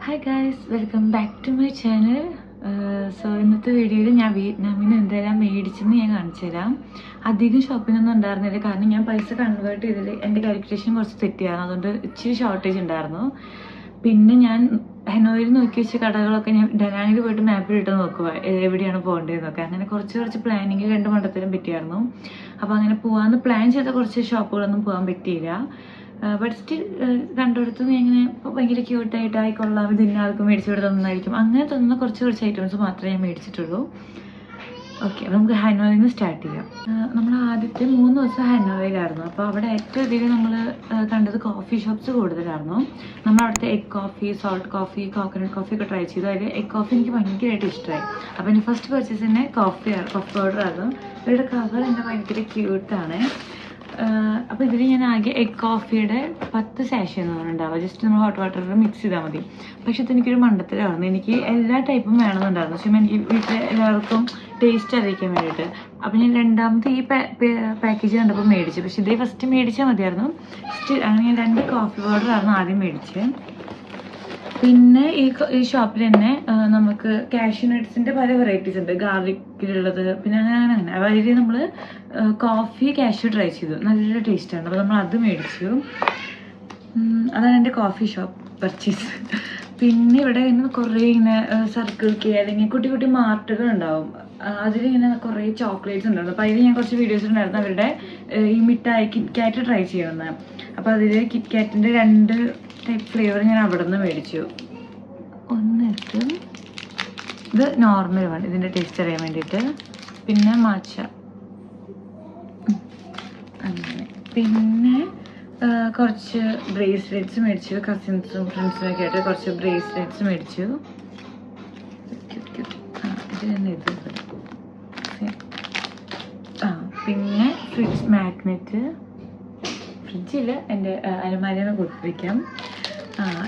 Hi guys, welcome back to my channel. So ഇന്നത്തെ വീഡിയോയിൽ ഞാൻ വിയറ്റ്നാമിന് എന്തെല്ലാം മേടിച്ചെന്ന് ഞാൻ കാണിച്ചു തരാം. അധികം ഷോപ്പിംഗ് ഒന്നും ഉണ്ടായിരുന്നില്ല, കാരണം ഞാൻ പൈസ കൺവേർട്ട് ചെയ്തതിൽ എൻ്റെ കാൽക്കുലേഷൻ കുറച്ച് തെറ്റിയായിരുന്നു, അതുകൊണ്ട് ഇച്ചിരി ഷോർട്ടേജ് ഉണ്ടായിരുന്നു. പിന്നെ ഞാൻ ഹനോയിൽ നോക്കി വെച്ച കടകളൊക്കെ ഞാൻ ഡനാങ്ങിൽ പോയിട്ട് മാപ്പിൽ ഇട്ട് നോക്കുക എവിടെയാണ് പോകേണ്ടതെന്നൊക്കെ. അങ്ങനെ കുറച്ച് പ്ലാനിങ് രണ്ട് മണ്ടത്തിലും പറ്റിയായിരുന്നു. അപ്പോൾ അങ്ങനെ പോകാമെന്ന് പ്ലാൻ ചെയ്ത കുറച്ച് ഷോപ്പുകളൊന്നും പോകാൻ പറ്റിയില്ല. ബട്ട് സ്റ്റിൽ കണ്ടെടുത്ത് ഇങ്ങനെ ഭയങ്കര ക്യൂട്ടായിട്ട് ആയിക്കൊള്ളാം, ഇത് ഇന്ന ആൾക്ക് മേടിച്ചു ഇവിടെ തന്നായിരിക്കും, അങ്ങനെ തോന്നുന്ന കുറച്ച് ഐറ്റംസ് മാത്രമേ ഞാൻ മേടിച്ചിട്ടുള്ളൂ. ഓക്കെ, അപ്പോൾ നമുക്ക് ഹനോയിൽ നിന്ന് സ്റ്റാർട്ട് ചെയ്യാം. നമ്മൾ ആദ്യത്തെ 3 ദിവസം ഹനോയിലായിരുന്നു. അപ്പോൾ അവിടെ ഏറ്റവും അധികം നമ്മൾ കണ്ടത് കോഫി ഷോപ്സ് കൂടുതലായിരുന്നു. നമ്മൾ അവിടുത്തെ egg coffee, salt coffee, coconut coffee ഒക്കെ ട്രൈ ചെയ്തു. അതിൽ എഗ് കോഫി എനിക്ക് ഭയങ്കരമായിട്ട് ഇഷ്ടമായി. അപ്പോൾ എൻ്റെ ഫസ്റ്റ് പർച്ചേസ് തന്നെ കോഫി പൗഡർ ആയിരുന്നു. ഇവരുടെ കവർ എൻ്റെ ഭയങ്കര ക്യൂട്ടാണ്. അപ്പോൾ ഇതിൽ ഞാൻ ആകെ എഗ് കോഫിയുടെ 10 സാഷേ എന്ന് പറഞ്ഞിട്ടുണ്ടാവുക. ജസ്റ്റ് നമ്മൾ ഹോട്ട് വാട്ടറിൽ മിക്സ് ചെയ്താൽ മതി. പക്ഷെ ഇതെനിക്കൊരു മണ്ടത്തരമായിരുന്നു. എനിക്ക് എല്ലാ ടൈപ്പും വേണമെന്നുണ്ടായിരുന്നു, പക്ഷേ എനിക്ക് വീട്ടിൽ എല്ലാവർക്കും ടേസ്റ്റ് അറിയിക്കാൻ വേണ്ടിയിട്ട്. അപ്പോൾ ഞാൻ രണ്ടാമത്തെ ഈ പാക്കേജ് കണ്ടപ്പോൾ മേടിച്ചു. പക്ഷെ ഇതേ ഫസ്റ്റ് മേടിച്ചാൽ മതിയായിരുന്നു. അങ്ങനെ ഞാൻ 2 കോഫി പൗഡറായിരുന്നു ആദ്യം മേടിച്ചത്. പിന്നെ ഈ ഷോപ്പിൽ തന്നെ നമുക്ക് കാഷ്യൂ നട്ട്സിൻ്റെ പല വെറൈറ്റീസ് ഉണ്ട്, ഗാർലിക്കിലുള്ളത്, പിന്നെ അങ്ങനെ അതിൽ നമ്മൾ കോഫി കാഷ്യൂ ട്രൈ ചെയ്തു, നല്ല ടേസ്റ്റാണ്. അപ്പോൾ നമ്മൾ അത് മേടിച്ചു. അതാണ് എൻ്റെ കോഫി ഷോപ്പ് പർച്ചേസ്. പിന്നെ ഇവിടെ ഇങ്ങനെ കുറേ ഇങ്ങനെ സർക്കിൾ കെ അല്ലെങ്കിൽ കുട്ടി മാർട്ടുകൾ ഉണ്ടാവും. അതിലിങ്ങനെ കുറേ ചോക്ലേറ്റ്സ് ഉണ്ടായിരുന്നു. അപ്പോൾ അതിൽ ഞാൻ കുറച്ച് വീഡിയോസ് ഉണ്ടായിരുന്നു അവരുടെ ഈ മിഠായി കിറ്റ്കാറ്റ് ട്രൈ ചെയ്യണമെന്ന്. അപ്പോൾ അതിൽ കിറ്റ്കാറ്റിൻ്റെ 2 ടൈപ്പ് ഫ്ലേവർ ഞാൻ അവിടെ നിന്ന് മേടിച്ചു. ഒന്നിട്ട് ഇത് നോർമൽ വേണം ഇതിൻ്റെ ടേസ്റ്റ് അറിയാൻ വേണ്ടിയിട്ട്, പിന്നെ മാച്ച അങ്ങനെ. പിന്നെ കുറച്ച് ബ്രേസ്ലെറ്റ്സ് മേടിച്ചു. കസിൻസും ഫ്രണ്ട്സും ഒക്കെ ആയിട്ട് കുറച്ച് ബ്രേസ്ലെറ്റ്സ് മേടിച്ചു. ഇത് പിന്നെ ഫ്രിഡ്ജ് മാഗ്നറ്റ്, ഫ്രിഡ്ജിൽ എൻ്റെ അലമാരിന്ന് കൊടുത്തിരിക്കാം.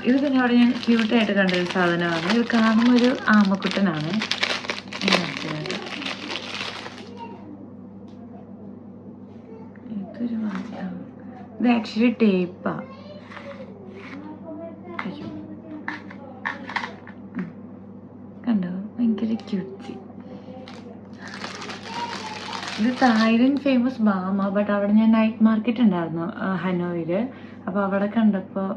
ഇത് പിന്നെ അവിടെ ഞാൻ ക്യൂട്ടായിട്ട് കണ്ടൊരു സാധനമാണ്. ഇത് കാണുമ്പോൾ ഒരു ആമക്കുട്ടനാണ്. ഇതൊരു ഇത് ആക്ച്വലി ടേപ്പാ. കണ്ടോ, ഭയങ്കര ക്യൂട്ടി. ഇത് തായ്ലൻഡ് ഫേമസ് ബാമ. ബട്ട് അവിടെ ഞാൻ നൈറ്റ് മാർക്കറ്റ് ഉണ്ടായിരുന്നു ഹനോയിൽ. അപ്പോൾ അവിടെ കണ്ടപ്പോൾ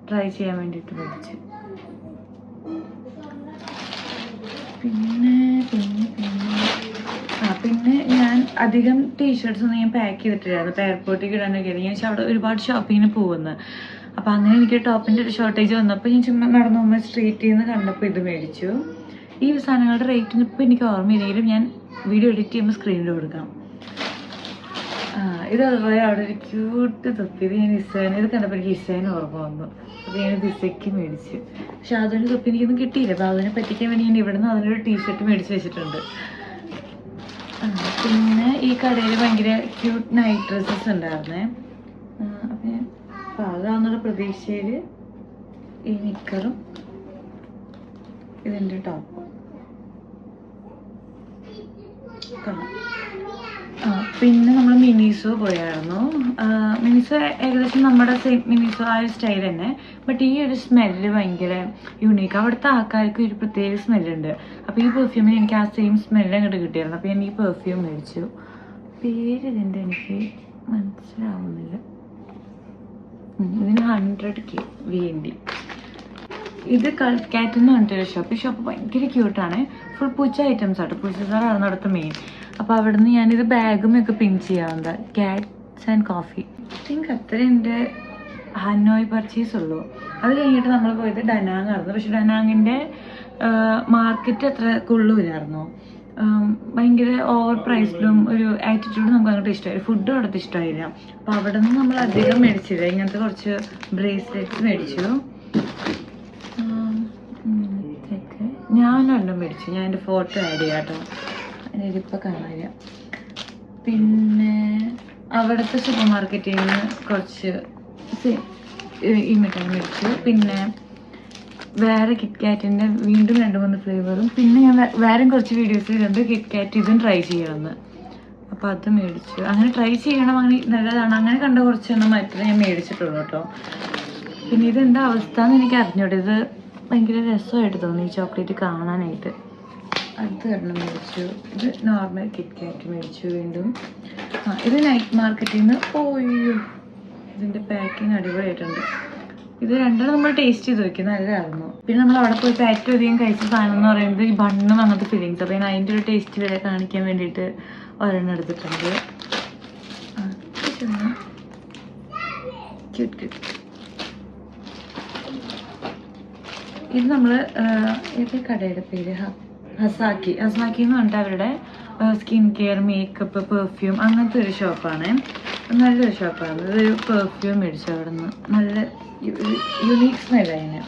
ട്രൈ ചെയ്യാൻ വേണ്ടിയിട്ട് പഠിച്ചു. പിന്നെ ഞാൻ അധികം ടീഷർട്ട്സ് ഒന്നും ഞാൻ പാക്ക് ചെയ്തിട്ടില്ലായിരുന്നു. ഇപ്പോൾ എയർപോർട്ടിലേക്ക് ഇടാനൊക്കെ ആയിരുന്നു. ഞാൻ അവിടെ ഒരുപാട് ഷോപ്പിങ്ങിന് പോകുന്നത്. അപ്പോൾ അങ്ങനെ എനിക്ക് ടോപ്പിൻ്റെ ഒരു ഷോർട്ടേജ് വന്നപ്പോൾ ഞാൻ ചുമ്മാ നടന്നു പോകുമ്പോൾ സ്ട്രീറ്റിൽ നിന്ന് കണ്ടപ്പോൾ ഇത് മേടിച്ചു. ഈ സാധനങ്ങളുടെ റേറ്റിന് ഇപ്പോൾ എനിക്ക് ഓർമ്മയില്ലെങ്കിലും ഞാൻ വീഡിയോ എഡിറ്റ് ചെയ്യുമ്പോൾ സ്ക്രീനിൽ കൊടുക്കാം. ഇത് അതുപോലെ അവിടെ ഒരു ക്യൂട്ട് തൊപ്പി. ഇത് ഞാൻ ഇത് കണ്ടപ്പോൾ എനിക്ക് ഇസേനെ ഓർമ്മ വന്നു. അപ്പോൾ ഞാൻ ഇസയ്ക്ക് മേടിച്ചു. പക്ഷെ അതൊരു തൊപ്പി എനിക്കൊന്നും കിട്ടിയില്ല. അപ്പോൾ അതിനെ പറ്റിക്കാൻ വേണ്ടി ഞാൻ ഇവിടെ നിന്ന് അതിനൊരു ടീഷർട്ട് മേടിച്ച് വെച്ചിട്ടുണ്ട്. പിന്നെ ഈ കടയിൽ ഭയങ്കര ക്യൂട്ട് നൈറ്റ് ഡ്രസ്സസ് ഉണ്ടായിരുന്നേ. അപ്പം ഞാൻ പാകാവുന്നുള്ള പ്രതീക്ഷയിൽ ഈ നിക്കറും ഇതിൻ്റെ ടോപ്പും കാണാം. പിന്നെ നമ്മൾ മിനിസോ പോയായിരുന്നു. മിനിസോ ഏകദേശം നമ്മുടെ സെയിം മിനിസോ ആ ഒരു സ്റ്റൈൽ തന്നെ. ബട്ട് ഈ ഒരു സ്മെല്ല് ഭയങ്കര യൂണീക്ക്. അവിടുത്തെ ആൾക്കാർക്ക് ഒരു പ്രത്യേക സ്മെല്ലുണ്ട്. അപ്പോൾ ഈ പെർഫ്യൂമിന് എനിക്ക് ആ സെയിം സ്മെല്ല് അങ്ങോട്ട് കിട്ടിയായിരുന്നു. അപ്പോൾ ഞാൻ ഈ പെർഫ്യൂം മേടിച്ചു. പേര് ഇതിൻ്റെ എനിക്ക് മനസ്സിലാവുന്നില്ല. ഇതിന് 100K VND. ഇത് കാറ്റ് എന്ന് പറഞ്ഞിട്ടൊരു ഷോപ്പ്. ഈ ഷോപ്പ് ഭയങ്കര ക്യൂട്ടാണ്. ഫുൾ പൂച്ച ഐറ്റംസ് ആട്ടോ. പൂച്ചസാറാണ് അവിടുത്തെ മെയിൻ. അപ്പോൾ അവിടെ നിന്ന് ഞാനിത് ബാഗും ഒക്കെ പിൻ ചെയ്യാവുന്നത്. Cats and coffee. I think അത്ര എൻ്റെ ഹനോയ് പർച്ചേസ് ഉള്ളൂ. അത് കഴിഞ്ഞിട്ട് നമ്മൾ പോയത് ഡനാങ് ആയിരുന്നു. പക്ഷെ ഡനാങ്ങിൻ്റെ മാർക്കറ്റ് അത്ര കൊള്ളൂലായിരുന്നു. ഭയങ്കര ഓവർ പ്രൈസിലും ഒരു ആറ്റിറ്റ്യൂഡ് നമുക്ക് അങ്ങോട്ട് ഇഷ്ടമായി. ഫുഡും അവിടുത്തെ ഇഷ്ടമായില്ല. അപ്പോൾ അവിടെ നിന്ന് നമ്മൾ അധികം മേടിച്ചില്ല. ഇങ്ങനത്തെ കുറച്ച് ബ്രേസ്ലെറ്റ്സ് മേടിച്ചു. ഞാനെല്ലാം മേടിച്ചു. ഞാൻ എൻ്റെ ഫോട്ടോ ആഡ് ചെയ്യാം കേട്ടോ, ഇതിപ്പോൾ കാണാനില്ല. പിന്നെ അവിടുത്തെ സൂപ്പർ മാർക്കറ്റിൽ നിന്ന് കുറച്ച് ഈ മിഠായി മേടിച്ചു. പിന്നെ വേറെ കിറ്റ്കാറ്റിൻ്റെ വീണ്ടും 2-3 ഫ്ലേവറും. പിന്നെ ഞാൻ വേറെയും കുറച്ച് വീഡിയോസിൽ കണ്ട് കിറ്റ്കാറ്റ് ഇതും ട്രൈ ചെയ്യണമെന്ന്. അപ്പോൾ അത് മേടിച്ചു. അങ്ങനെ ട്രൈ ചെയ്യണം, അങ്ങനെ നല്ലതാണ്. അങ്ങനെ കണ്ട കുറച്ചെണ്ണം മാത്രമേ ഞാൻ മേടിച്ചിട്ടുള്ളൂ കേട്ടോ. പിന്നെ ഇതെന്താ അവസ്ഥ എന്ന് എനിക്ക് അറിഞ്ഞൂടെ. ഇത് ഭയങ്കര രസമായിട്ട് തോന്നി ഈ ചോക്ലേറ്റ് കാണാനായിട്ട്. അത് ഒരെണ്ണം മേടിച്ചു. ഇത് നോർമൽ കിറ്റ് കാറ്റ് മേടിച്ചു വീണ്ടും. ഇത് നൈറ്റ് മാർക്കറ്റിൽ നിന്ന് പോയോ. ഇതിൻ്റെ പാക്കിങ് അടിപൊളിയായിട്ടുണ്ട്. ഇത് രണ്ടെണ്ണം നമ്മൾ ടേസ്റ്റ് ചെയ്ത് നോക്കി, നല്ലതായിരുന്നു. പിന്നെ നമ്മൾ അവിടെ പോയിട്ട് ഏറ്റവും അധികം കഴിച്ച സാധനം എന്ന് പറയുന്നത് ഈ ബണ്ണും അങ്ങനത്തെ ഫീലിങ്സ്. അപ്പോൾ ഞാൻ അതിൻ്റെ ഒരു ടേസ്റ്റ് വരെ കാണിക്കാൻ വേണ്ടിയിട്ട് ഒരെണ്ണം എടുത്തിട്ടുണ്ട്. Cute cute. ഇത് നമ്മൾ ഏത് കടയുടെ പേര്, ഹസാക്കി എന്ന് പറഞ്ഞിട്ട് അവരുടെ സ്കിൻ കെയർ, മേക്കപ്പ്, പെർഫ്യൂം അങ്ങനത്തെ ഒരു ഷോപ്പാണ്. നല്ലൊരു ഷോപ്പാണ്. ഇതൊരു പെർഫ്യൂം മേടിച്ചു അവിടെ നിന്ന്. നല്ല യുണീക്ക് സ്മെല്ലതിന്.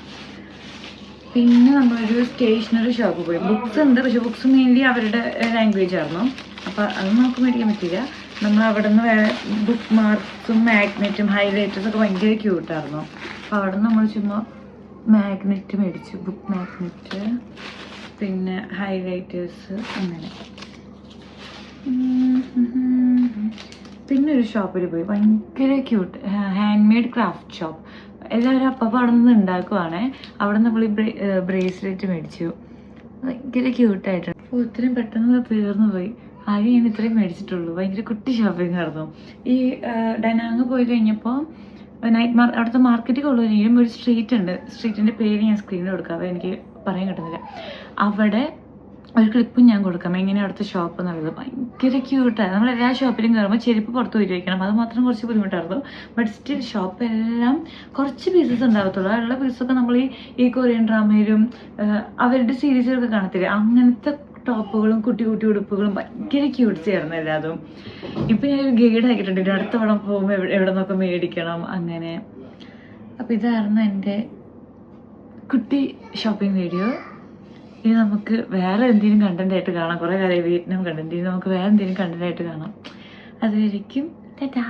പിന്നെ നമ്മളൊരു സ്റ്റേഷനറി ഷോപ്പ് പോയി. ബുക്സ് ഉണ്ട്, പക്ഷെ ബുക്സ് മെയിൻലി അവരുടെ ലാംഗ്വേജ് ആയിരുന്നു. അപ്പോൾ അത് നമുക്ക് മേടിക്കാൻ പറ്റില്ല. നമ്മൾ അവിടെ നിന്ന് വേറെ ബുക്ക് മാർക്സും മാഗ്നറ്റും ഹൈലൈറ്റേഴ്സും ഒക്കെ ഭയങ്കര ക്യൂട്ടായിരുന്നു. അപ്പോൾ അവിടെ നിന്ന് നമ്മൾ ചുമ്മാ മാഗ്നറ്റ് മേടിച്ചു, ബുക്ക് മാഗ്നറ്റ്, പിന്നെ ഹൈലൈറ്റേഴ്സ് അങ്ങനെ. പിന്നെ ഒരു ഷോപ്പിൽ പോയി, ഭയങ്കര cute hand made craft shop. എല്ലാവരും അപ്പം അവിടെ നിന്ന് ഉണ്ടാക്കുവാണേ. അവിടെ നമ്മൾ ഈ ബ്രേസ്ലെറ്റ് മേടിച്ചു, ഭയങ്കര ക്യൂട്ടായിട്ടുണ്ട്. അപ്പോൾ ഇത്രയും പെട്ടെന്ന് തീർന്നു പോയി. ആകെ ഞാൻ ഇത്രയും മേടിച്ചിട്ടുള്ളൂ. ഭയങ്കര കുട്ടി ഷോപ്പിംഗ് ആയിരുന്നു. ഈ ഡനാങ് പോയി കഴിഞ്ഞപ്പോൾ അവിടുത്തെ മാർക്കറ്റിൽ കൊള്ളുകയും ഒരു സ്ട്രീറ്റ് ഉണ്ട്. സ്ട്രീറ്റിൻ്റെ പേര് ഞാൻ സ്ക്രീനിൽ കൊടുക്കാം, എനിക്ക് പറയാൻ കിട്ടുന്നില്ല. അവിടെ ഒരു ക്ലിപ്പും ഞാൻ കൊടുക്കാം എങ്ങനെ അവിടുത്തെ ഷോപ്പ് എന്നുള്ളത്. ഭയങ്കര ക്യൂട്ടാണ്. നമ്മൾ എല്ലാ ഷോപ്പിലും കയറുമ്പോൾ ചെരുപ്പ് പുറത്ത് പോയി വയ്ക്കണം, അത് മാത്രം കുറച്ച് ബുദ്ധിമുട്ടായിരുന്നു. ബട്ട് സ്റ്റിൽ ഷോപ്പെല്ലാം കുറച്ച് പീസസ് ഉണ്ടാകത്തുള്ളൂ. ഉള്ള പീസൊക്കെ നമ്മൾ ഈ കൊറിയൻ ഡ്രാമയിലും അവരുടെ സീരീസിലൊക്കെ കാണത്തില്ലേ, അങ്ങനത്തെ ടോപ്പുകളും കുട്ടി ഉടുപ്പുകളും ഭയങ്കര ക്യൂട്ട്സ് ആയിരുന്നു എല്ലാതും. ഇപ്പം ഞാനൊരു ഗൈഡ് ആക്കിയിട്ടുണ്ട്, അടുത്ത വളം പോകുമ്പോൾ എവിടെ നിന്നൊക്കെ മേടിക്കണം അങ്ങനെ. അപ്പം ഇതായിരുന്നു എൻ്റെ കുട്ടി ഷോപ്പിംഗ് വീഡിയോ. ഇനി നമുക്ക് വേറെ എന്തെങ്കിലും കണ്ടൻ്റായിട്ട് കാണാം. കുറേ കാലം വിയറ്റ്നാം കണ്ടന്റ്, നമുക്ക് വേറെ എന്തെങ്കിലും കണ്ടൻ്റായിട്ട് കാണാം. അതുവരേക്കും ടാറ്റാ.